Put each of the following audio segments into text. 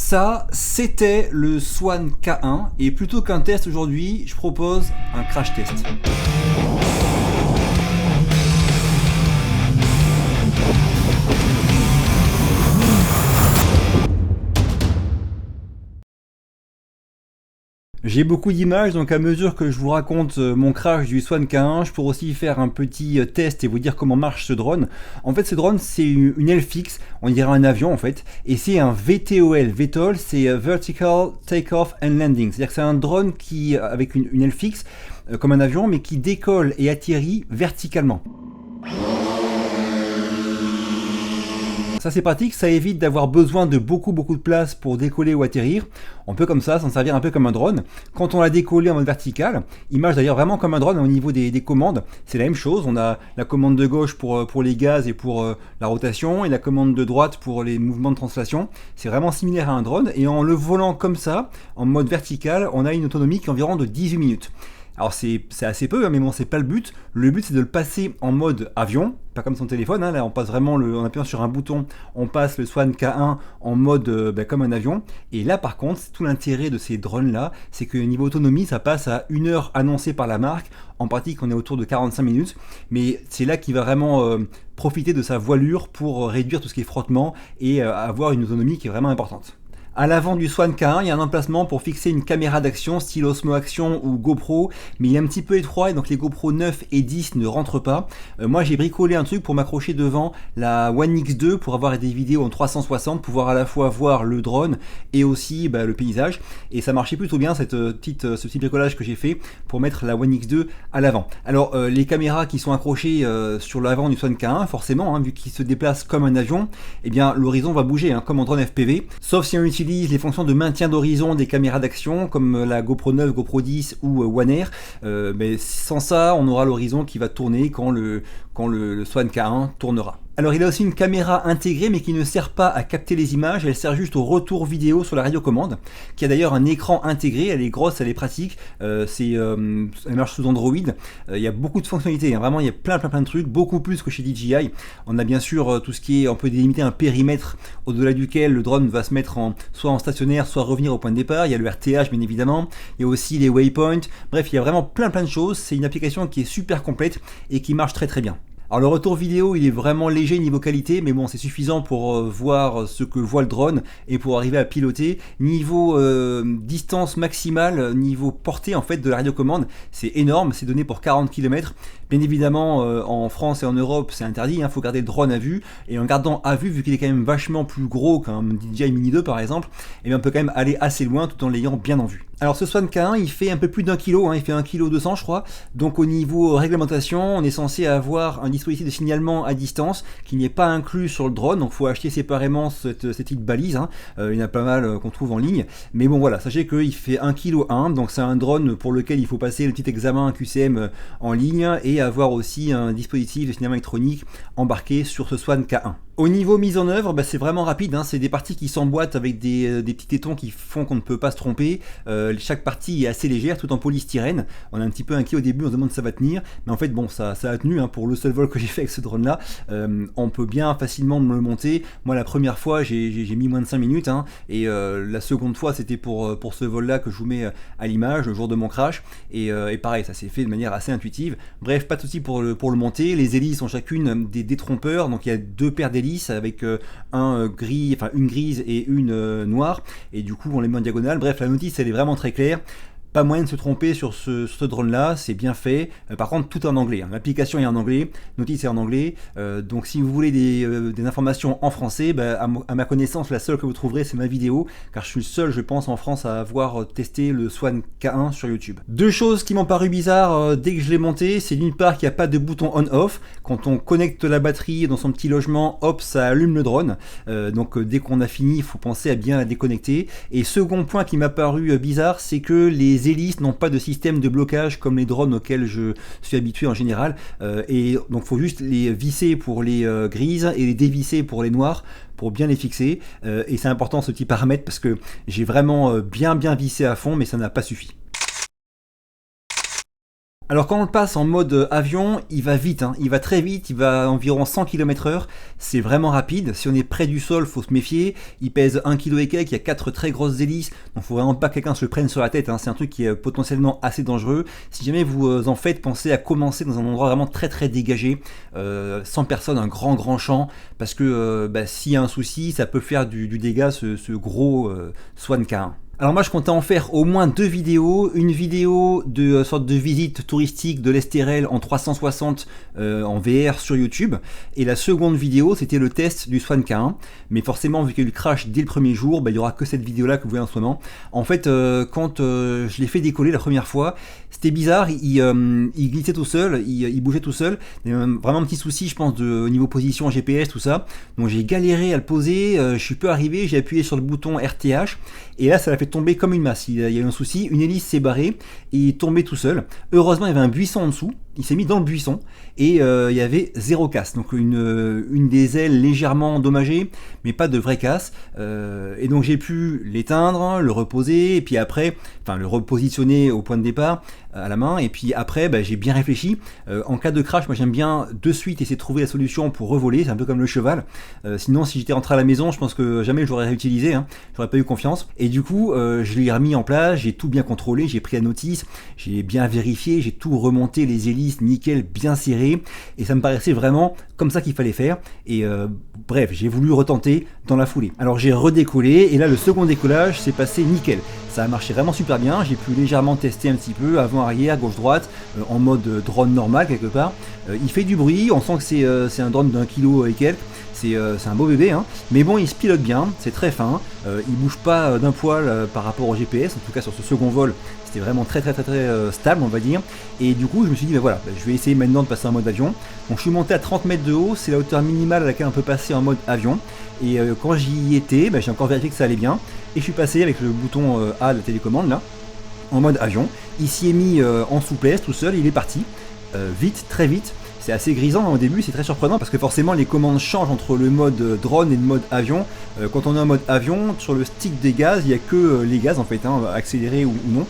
Ça, c'était le Swan K1 et plutôt qu'un test aujourd'hui, je propose un crash test. J'ai beaucoup d'images, donc à mesure que je vous raconte mon crash du Swan K1, je pourrais aussi faire un petit test et vous dire comment marche ce drone. En fait, ce drone, c'est une aile fixe, on dirait un avion en fait, et c'est un VTOL. VTOL, c'est Vertical Takeoff and Landing, c'est-à-dire que c'est un drone qui, avec une aile fixe, comme un avion, mais qui décolle et atterrit verticalement. Ça c'est pratique, ça évite d'avoir besoin de beaucoup de place pour décoller ou atterrir. On peut comme ça s'en servir un peu comme un drone. Quand on l'a décollé en mode vertical, il marche d'ailleurs vraiment comme un drone au niveau des commandes. C'est la même chose, on a la commande de gauche pour les gaz et pour la rotation, et la commande de droite pour les mouvements de translation. C'est vraiment similaire à un drone, et en le volant comme ça, en mode vertical, on a une autonomie qui est environ de 18 minutes. Alors c'est assez peu, hein, mais bon, c'est pas le but. Le but c'est de le passer en mode avion, pas comme son téléphone, hein. Là on passe vraiment, en appuyant sur un bouton, on passe le Swan K1 en mode comme un avion. Et là par contre, tout l'intérêt de ces drones là, c'est que niveau autonomie, ça passe à 1 heure annoncée par la marque. En pratique, on est autour de 45 minutes, mais c'est là qu'il va vraiment profiter de sa voilure pour réduire tout ce qui est frottement et avoir une autonomie qui est vraiment importante. À l'avant du Swan K1, il y a un emplacement pour fixer une caméra d'action style Osmo Action ou GoPro, mais il est un petit peu étroit et donc les GoPro 9 et 10 ne rentrent pas. Moi j'ai bricolé un truc pour m'accrocher devant la One X2 pour avoir des vidéos en 360, pouvoir à la fois voir le drone et aussi le paysage, et ça marchait plutôt bien ce petit bricolage que j'ai fait pour mettre la One X2 à l'avant. Alors les caméras qui sont accrochées sur l'avant du Swan K1, forcément, hein, vu qu'il se déplace comme un avion, eh bien l'horizon va bouger, hein, comme en drone FPV, sauf si on utilise les fonctions de maintien d'horizon des caméras d'action comme la GoPro 9, GoPro 10 ou One Air. Mais sans ça, on aura l'horizon qui va tourner quand le Swan K1 tournera. Alors il a aussi une caméra intégrée mais qui ne sert pas à capter les images, elle sert juste au retour vidéo sur la radiocommande, qui a d'ailleurs un écran intégré, elle est grosse, elle est pratique, elle marche sous Android, il y a beaucoup de fonctionnalités, hein. Vraiment il y a plein de trucs, beaucoup plus que chez DJI. On a bien sûr tout ce qui est, on peut délimiter un périmètre au-delà duquel le drone va se mettre soit en stationnaire, soit revenir au point de départ. Il y a le RTH bien évidemment, il y a aussi les waypoints, bref il y a vraiment plein de choses. C'est une application qui est super complète et qui marche très bien. Alors le retour vidéo il est vraiment léger niveau qualité, mais bon c'est suffisant pour voir ce que voit le drone et pour arriver à piloter. Niveau distance maximale, niveau portée en fait de la radiocommande, c'est énorme, c'est donné pour 40 km. Bien évidemment en France et en Europe c'est interdit, il faut garder le drone à vue, et en gardant à vue, vu qu'il est quand même vachement plus gros qu'un DJI Mini 2 par exemple, et bien on peut quand même aller assez loin tout en l'ayant bien en vue. Alors ce Swan K1 il fait un peu plus d'1 kg, hein, il fait 1,2 kg je crois, donc au niveau réglementation on est censé avoir un dispositif de signalement à distance qui n'est pas inclus sur le drone, donc il faut acheter séparément cette petite balise, hein. Il y en a pas mal qu'on trouve en ligne, mais bon voilà, sachez qu'il fait 1,1 kg, donc c'est un drone pour lequel il faut passer le petit examen QCM en ligne et avoir aussi un dispositif de signalement électronique embarqué sur ce Swan K1. Au niveau mise en œuvre, c'est vraiment rapide, hein. C'est des parties qui s'emboîtent avec des petits tétons qui font qu'on ne peut pas se tromper. Chaque partie est assez légère, tout en polystyrène. On est un petit peu inquiet au début, on se demande si ça va tenir, mais en fait bon ça a tenu, hein, pour le seul vol que j'ai fait avec ce drone là. On peut bien facilement me le monter. Moi la première fois j'ai mis moins de 5 minutes, hein, et la seconde fois c'était pour ce vol là que je vous mets à l'image le jour de mon crash, et pareil ça s'est fait de manière assez intuitive. Bref, pas de souci pour le monter. Les hélices ont chacune des détrompeurs, donc il y a 2 paires d'hélices avec une grise et une noire, et du coup on les met en diagonale. Bref, la notice elle est vraiment très claire. Pas moyen de se tromper sur ce drone là, c'est bien fait. Par contre tout est en anglais, hein. L'application est en anglais, notice est en anglais, donc si vous voulez des informations en français, à ma connaissance la seule que vous trouverez c'est ma vidéo, car je suis le seul je pense en France à avoir testé le Swan K1 sur YouTube. Deux choses qui m'ont paru bizarres dès que je l'ai monté, c'est d'une part qu'il n'y a pas de bouton on-off. Quand on connecte la batterie dans son petit logement, hop, ça allume le drone, donc dès qu'on a fini il faut penser à bien la déconnecter. Et second point qui m'a paru bizarre, c'est que les hélices n'ont pas de système de blocage comme les drones auxquels je suis habitué en général, et donc il faut juste les visser pour les grises et les dévisser pour les noires pour bien les fixer, et c'est important ce petit paramètre parce que j'ai vraiment bien vissé à fond mais ça n'a pas suffi. Alors quand on le passe en mode avion, il va vite, hein. Il va très vite, il va à environ 100 km/h, c'est vraiment rapide. Si on est près du sol, faut se méfier. Il pèse 1 kg et quelques, il y a 4 très grosses hélices, donc faut vraiment pas que quelqu'un se le prenne sur la tête, hein. C'est un truc qui est potentiellement assez dangereux. Si jamais vous en faites, pensez à commencer dans un endroit vraiment très très dégagé, sans personne, un grand champ, parce que s'il y a un souci, ça peut faire du dégât ce gros Swan K1. Alors moi je comptais en faire au moins 2 vidéos, une vidéo de sorte de visite touristique de l'Estérel en 360 en VR sur YouTube, et la seconde vidéo c'était le test du Swan K1, mais forcément vu qu'il y a eu le crash dès le premier jour, il y aura que cette vidéo là que vous voyez en ce moment. En fait quand je l'ai fait décoller la première fois, c'était bizarre, il glissait tout seul, il bougeait tout seul, vraiment un petit souci je pense au niveau position GPS tout ça, donc j'ai galéré à le poser, je suis peu arrivé, j'ai appuyé sur le bouton RTH, et là ça l'a fait tomber comme une masse. Il y a eu un souci, une hélice s'est barrée et il est tombé tout seul. Heureusement il y avait un buisson en dessous, il s'est mis dans le buisson et il y avait 0 casse, donc une des ailes légèrement endommagée mais pas de vraie casse, et donc j'ai pu l'éteindre, le reposer et puis après, enfin le repositionner au point de départ à la main, et puis après j'ai bien réfléchi. En cas de crash, moi j'aime bien de suite essayer de trouver la solution pour revoler, c'est un peu comme le cheval, sinon si j'étais rentré à la maison je pense que jamais je l'aurais réutilisé, hein. J'aurais pas eu confiance, et du coup je l'ai remis en place, j'ai tout bien contrôlé, j'ai pris la notice, j'ai bien vérifié, j'ai tout remonté, les hélices nickel, bien serré, et ça me paraissait vraiment comme ça qu'il fallait faire, et bref, j'ai voulu retenter dans la foulée. Alors j'ai redécollé, et là le second décollage s'est passé nickel, ça a marché vraiment super bien, j'ai pu légèrement tester un petit peu, avant, arrière, gauche, droite, en mode drone normal quelque part. Il fait du bruit, on sent que c'est un drone d'1 kg et quelques, c'est un beau bébé, hein. Mais bon il se pilote bien, c'est très fin, il bouge pas d'un poil par rapport au GPS, en tout cas sur ce second vol, c'était vraiment très stable on va dire, et du coup je me suis dit voilà, je vais essayer maintenant de passer en mode avion. Donc je suis monté à 30 mètres de haut, c'est la hauteur minimale à laquelle on peut passer en mode avion, et quand j'y étais, j'ai encore vérifié que ça allait bien, et je suis passé avec le bouton A de la télécommande là, en mode avion. Il s'y est mis en souplesse tout seul, il est parti, vite, très vite. C'est assez grisant au début, c'est très surprenant parce que forcément les commandes changent entre le mode drone et le mode avion. Quand on est en mode avion, sur le stick des gaz, il n'y a que les gaz en fait, hein, accélérés ou non,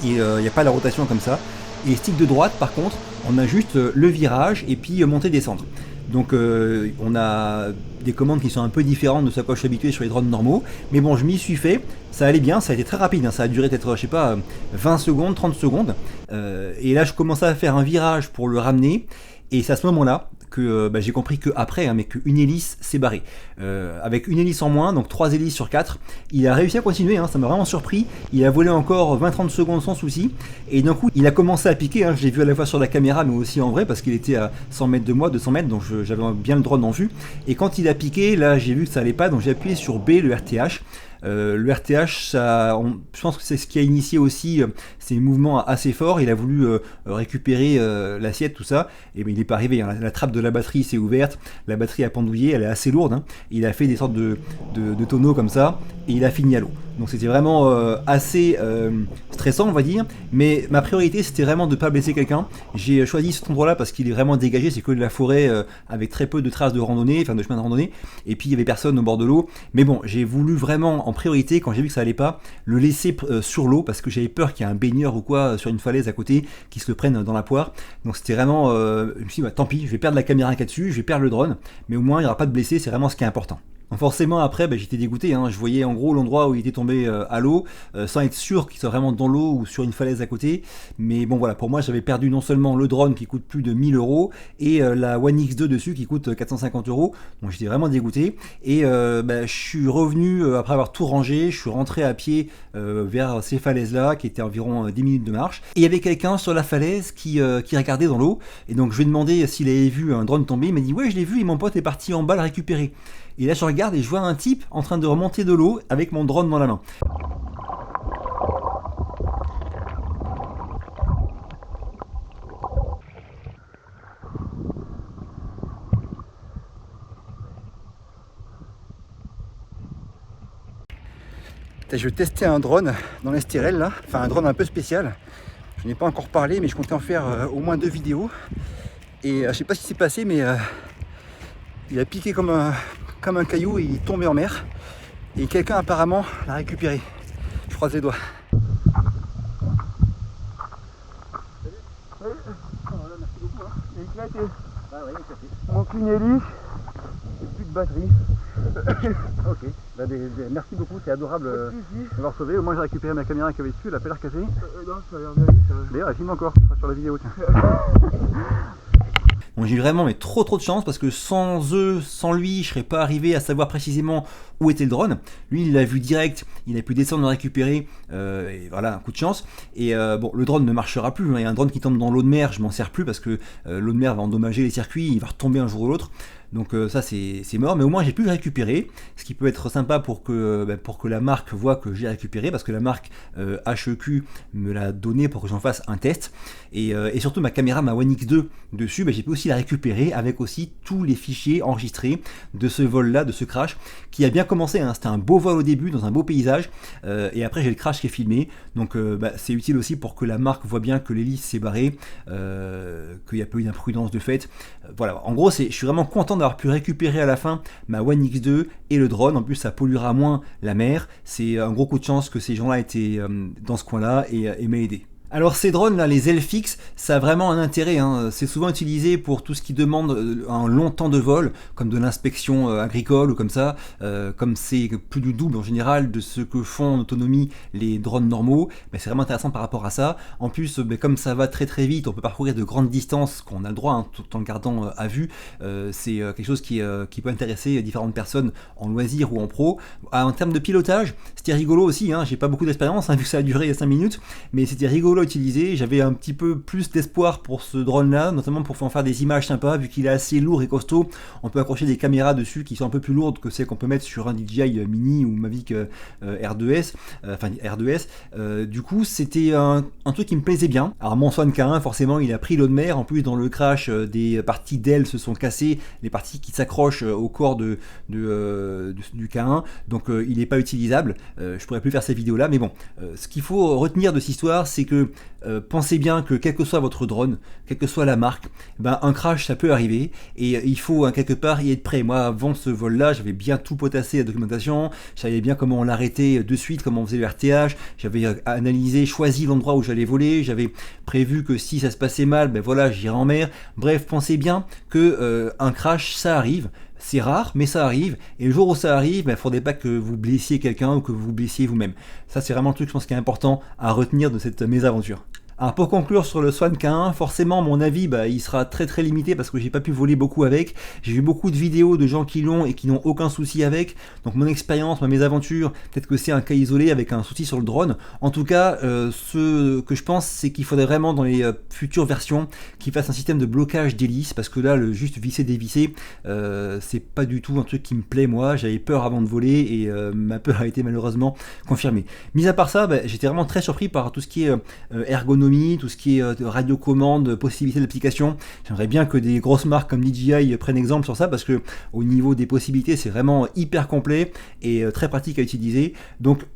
et il n'y a pas la rotation comme ça. Et les sticks de droite par contre, on a juste le virage et puis monter-descendre. Donc on a des commandes qui sont un peu différentes de ce à quoi je suis habitué sur les drones normaux, mais bon je m'y suis fait, ça allait bien, ça a été très rapide, hein, ça a duré peut-être je sais pas 20 secondes, 30 secondes, et là je commençais à faire un virage pour le ramener, et c'est à ce moment-là que j'ai compris qu'après, mais qu'une hélice s'est barrée. Avec une hélice en moins, donc 3 hélices sur 4, il a réussi à continuer, hein, ça m'a vraiment surpris. Il a volé encore 20-30 secondes sans souci, et d'un coup il a commencé à piquer, hein, je l'ai vu à la fois sur la caméra mais aussi en vrai, parce qu'il était à 100 mètres de moi, 200 mètres, donc j'avais bien le drone en vue. Et quand il a piqué, là j'ai vu que ça allait pas, donc j'ai appuyé sur B, le RTH. Le RTH, je pense que c'est ce qui a initié aussi ces mouvements assez forts. Il a voulu récupérer l'assiette, tout ça, et il n'est pas arrivé, hein. La trappe de la batterie s'est ouverte, la batterie a pendouillé, elle est assez lourde, hein. Il a fait des sortes de tonneaux comme ça, et il a fini à l'eau. Donc c'était vraiment assez stressant on va dire, mais ma priorité c'était vraiment de ne pas blesser quelqu'un. J'ai choisi cet endroit là parce qu'il est vraiment dégagé, c'est que de la forêt avec très peu de traces de randonnée, enfin de chemin de randonnée, et puis il y avait personne au bord de l'eau. Mais bon, j'ai voulu vraiment en priorité, quand j'ai vu que ça allait pas, le laisser sur l'eau, parce que j'avais peur qu'il y ait un baigneur ou quoi sur une falaise à côté qui se le prenne dans la poire. Donc c'était vraiment, je me suis dit tant pis, je vais perdre la caméra là-dessus, je vais perdre le drone, mais au moins il n'y aura pas de blessés, c'est vraiment ce qui est important. Donc forcément après j'étais dégoûté, hein. Je voyais en gros l'endroit où il était tombé à l'eau, sans être sûr qu'il soit vraiment dans l'eau ou sur une falaise à côté, mais bon voilà, pour moi j'avais perdu non seulement le drone qui coûte plus de 1000 € et la One X2 dessus qui coûte 450 €, donc j'étais vraiment dégoûté, et je suis revenu après avoir tout rangé, je suis rentré à pied vers ces falaises là qui étaient à environ 10 minutes de marche, et il y avait quelqu'un sur la falaise qui regardait dans l'eau, et donc je lui ai demandé s'il avait vu un drone tomber, il m'a dit ouais je l'ai vu et mon pote est parti en bas le récupérer. Et là je regarde et je vois un type en train de remonter de l'eau avec mon drone dans la main. Je vais tester un drone dans l'Estérel là, enfin un drone un peu spécial. Je n'ai pas encore parlé mais je comptais en faire au moins 2 vidéos. Et je sais pas ce qui s'est passé mais il a piqué comme un caillou et il est tombé en mer. Et quelqu'un apparemment l'a récupéré. Je croise les doigts. Salut. pété. Ah ouais, il est cassé. Mon clean est lisse. Et plus de batterie. Ok, bah, merci beaucoup, c'est adorable Pas de soucis. de m'avoir sauvé. Au moins j'ai récupéré ma caméra qui avait dessus, elle a pas l'air cassée. Non, ça a l'air bien. D'ailleurs, elle filme encore, ça sera sur la vidéo. Tiens. Bon, j'ai eu vraiment mais trop de chance parce que sans eux, sans lui, je serais pas arrivé à savoir précisément où était le drone. Lui, il l'a vu direct, il a pu descendre le récupérer, et voilà, un coup de chance. Et bon, le drone ne marchera plus, hein. Il y a un drone qui tombe dans l'eau de mer, je m'en sers plus parce que l'eau de mer va endommager les circuits, il va retomber un jour ou l'autre. Donc ça c'est mort, mais au moins j'ai pu le récupérer, ce qui peut être sympa pour que la marque voit que j'ai récupéré, parce que la marque HEQ me l'a donné pour que j'en fasse un test, et surtout ma caméra, ma One X2 dessus, j'ai pu aussi la récupérer avec aussi tous les fichiers enregistrés de ce vol-là, de ce crash, qui a bien commencé, hein. C'était un beau vol au début, dans un beau paysage, et après j'ai le crash qui est filmé, donc c'est utile aussi pour que la marque voit bien que l'hélice s'est barrée, qu'il n'y a pas eu d'imprudence de fait. Voilà, en gros je suis vraiment content d'avoir pu récupérer à la fin ma One X2 et le drone. En plus ça polluera moins la mer, c'est un gros coup de chance que ces gens là étaient dans ce coin là et m'aient aidé. Alors ces drones là, les ailes fixes, ça a vraiment un intérêt, hein. C'est souvent utilisé pour tout ce qui demande un long temps de vol, comme de l'inspection agricole ou comme ça, comme c'est plus du double en général de ce que font en autonomie les drones normaux, c'est vraiment intéressant par rapport à ça. En plus, comme ça va très très vite, on peut parcourir de grandes distances qu'on a le droit, hein, tout en le gardant à vue, c'est quelque chose qui peut intéresser différentes personnes en loisir ou en pro. En termes de pilotage, c'était rigolo aussi, hein. J'ai pas beaucoup d'expérience, hein, vu que ça a duré 5 minutes, mais c'était rigolo utilisé. J'avais un petit peu plus d'espoir pour ce drone là, notamment pour en faire des images sympas, vu qu'il est assez lourd et costaud. On peut accrocher des caméras dessus qui sont un peu plus lourdes que celles qu'on peut mettre sur un DJI Mini ou Mavic R2S, enfin R2S. Du coup c'était un truc qui me plaisait bien. Alors mon Swan K1 forcément il a pris l'eau de mer, en plus dans le crash des parties d'ailes se sont cassées, les parties qui s'accrochent au corps du K1, donc il n'est pas utilisable. Je pourrais plus faire ces vidéos là, mais bon, ce qu'il faut retenir de cette histoire, c'est que pensez bien que quel que soit votre drone, quelle que soit la marque, un crash ça peut arriver et il faut quelque part y être prêt. Moi avant ce vol là, j'avais bien tout potassé la documentation, je savais bien comment on l'arrêtait de suite, comment on faisait le RTH, j'avais analysé, choisi l'endroit où j'allais voler, j'avais prévu que si ça se passait mal, voilà, j'irais en mer. Bref, pensez bien que un crash ça arrive. C'est rare, mais ça arrive, et le jour où ça arrive, il ne faudrait pas que vous blessiez quelqu'un ou que vous vous blessiez vous-même. Ça, c'est vraiment le truc, je pense, qui est important à retenir de cette mésaventure. Alors pour conclure sur le Swan K1, forcément mon avis il sera très très limité parce que j'ai pas pu voler beaucoup avec. J'ai vu beaucoup de vidéos de gens qui l'ont et qui n'ont aucun souci avec. Donc mon expérience, ma mésaventure, peut-être que c'est un cas isolé avec un souci sur le drone. En tout cas, ce que je pense, c'est qu'il faudrait vraiment dans les futures versions qu'ils fassent un système de blocage d'hélice, parce que là le juste visser dévisser, c'est pas du tout un truc qui me plaît moi. J'avais peur avant de voler et ma peur a été malheureusement confirmée. Mis à part ça, j'étais vraiment très surpris par tout ce qui est ergonomie, tout ce qui est radiocommande, possibilité d'application. J'aimerais bien que des grosses marques comme DJI prennent exemple sur ça, parce que au niveau des possibilités c'est vraiment hyper complet et très pratique à utiliser. Donc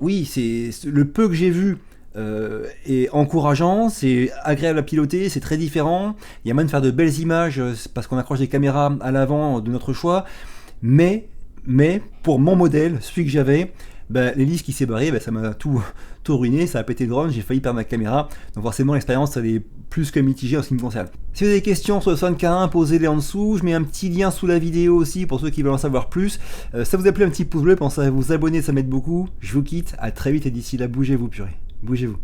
oui, c'est le peu que j'ai vu est encourageant, c'est agréable à piloter, c'est très différent, il y a moyen de faire de belles images parce qu'on accroche des caméras à l'avant de notre choix, mais pour mon modèle, celui que j'avais, l'hélice qui s'est barrée, ça m'a tout ruiné, ça a pété le drone, j'ai failli perdre ma caméra, donc forcément l'expérience elle est plus que mitigée en ce qui me concerne. Si vous avez des questions sur le Swan K1, posez-les en dessous, je mets un petit lien sous la vidéo aussi pour ceux qui veulent en savoir plus. Ça vous a plu, un petit pouce bleu, pensez à vous abonner, ça m'aide beaucoup. Je vous quitte, à très vite et d'ici là, bougez-vous purée, bougez-vous.